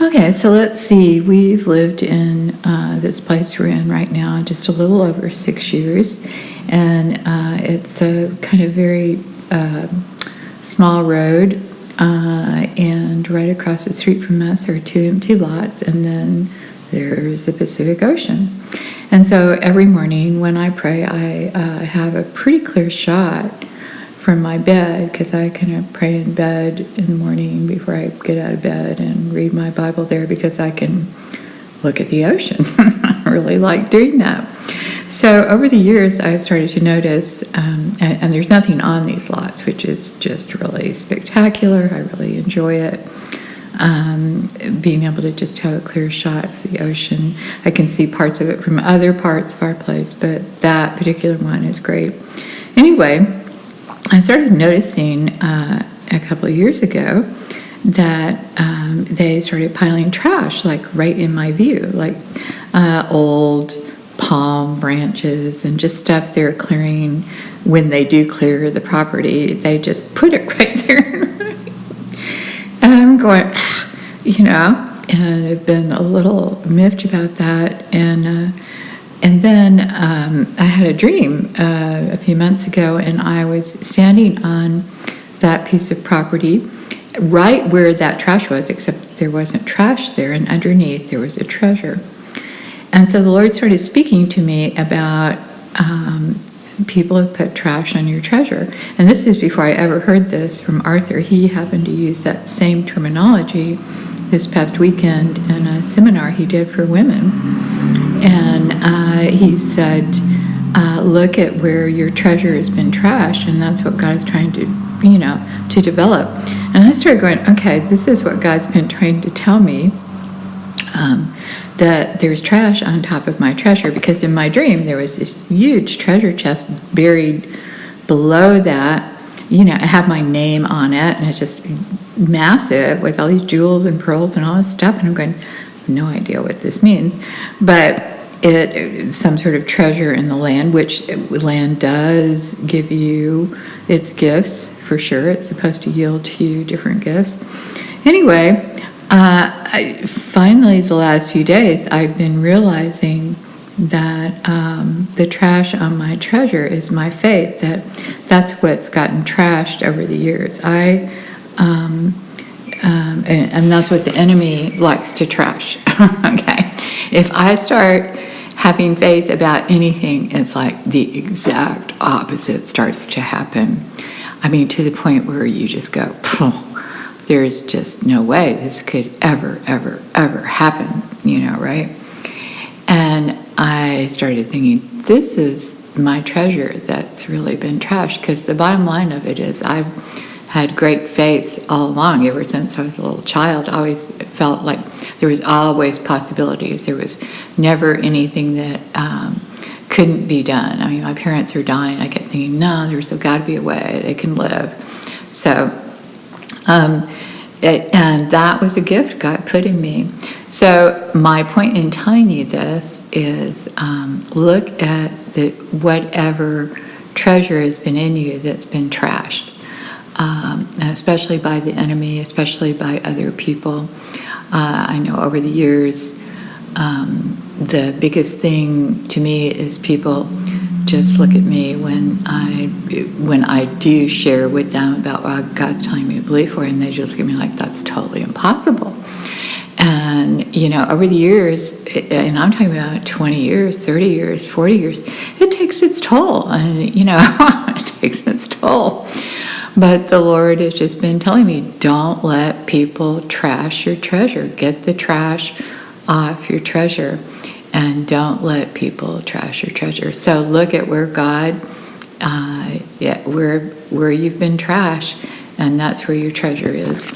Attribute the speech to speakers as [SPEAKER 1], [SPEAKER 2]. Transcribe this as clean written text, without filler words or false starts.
[SPEAKER 1] Okay, so let's see. We've lived in this place we're in right now just a little over 6 years, and it's a kind of very small road, and right across the street from us are 2 empty lots, and then there's the Pacific Ocean. And so every morning when I pray, I have a pretty clear shot from my bed, because I kind of pray in bed in the morning before I get out of bed and read my Bible there, because I can look at the ocean. I really like doing that. So over the years, I've started to notice, and there's nothing on these lots, which is just really spectacular. I really enjoy it. Being able to just have a clear shot of the ocean. I can see parts of it from other parts of our place, but that particular one is great. Anyway, I started noticing a couple of years ago that they started piling trash, like right in my view, like old palm branches and just stuff they're clearing. When they do clear the property, they just put it right there. And I'm going, and I've been a little miffed about that. And then I had a dream a few months ago, and I was standing on that piece of property right where that trash was, except there wasn't trash there, and underneath there was a treasure. And so the Lord started speaking to me about people have put trash on your treasure. And this is before I ever heard this from Arthur. He happened to use that same terminology this past weekend in a seminar he did for women. And he said, look at where your treasure has been trashed, and that's what God is trying to, to develop. And I started going, okay, this is what God's been trying to tell me, that there's trash on top of my treasure, because in my dream there was this huge treasure chest buried below that. I have my name on it, and it's just massive with all these jewels and pearls and all this stuff, and I'm going, no idea what this means, but it some sort of treasure in the land, which land does give you its gifts for sure. It's supposed to yield to you different gifts. Anyway, finally the last few days I've been realizing that the trash on my treasure is my faith, that's what's gotten trashed over the years. And that's what the enemy likes to trash. Okay, if I start having faith about anything, it's like the exact opposite starts to happen. I mean, to the point where you just go, there's just no way this could ever happen, right? And I started thinking, this is my treasure that's really been trashed, because the bottom line of it is I've had great faith all along. Ever since I was a little child, I always felt like there was always possibilities. There was never anything that couldn't be done. I mean, my parents are dying. I kept thinking, no, there's got to be a way they can live. So, and that was a gift God put in me. So my point in telling you this is look at whatever treasure has been in you that's been trashed. Especially by the enemy, especially by other people. I know over the years, the biggest thing to me is people just look at me when I do share with them about what God's telling me to believe for, and they just look at me like, that's totally impossible. And, over the years, and I'm talking about 20 years, 30 years, 40 years, it takes its toll. And, it takes its toll. But the Lord has just been telling me, don't let people trash your treasure. Get the trash off your treasure, and don't let people trash your treasure. So look at where God, where you've been trashed, and that's where your treasure is.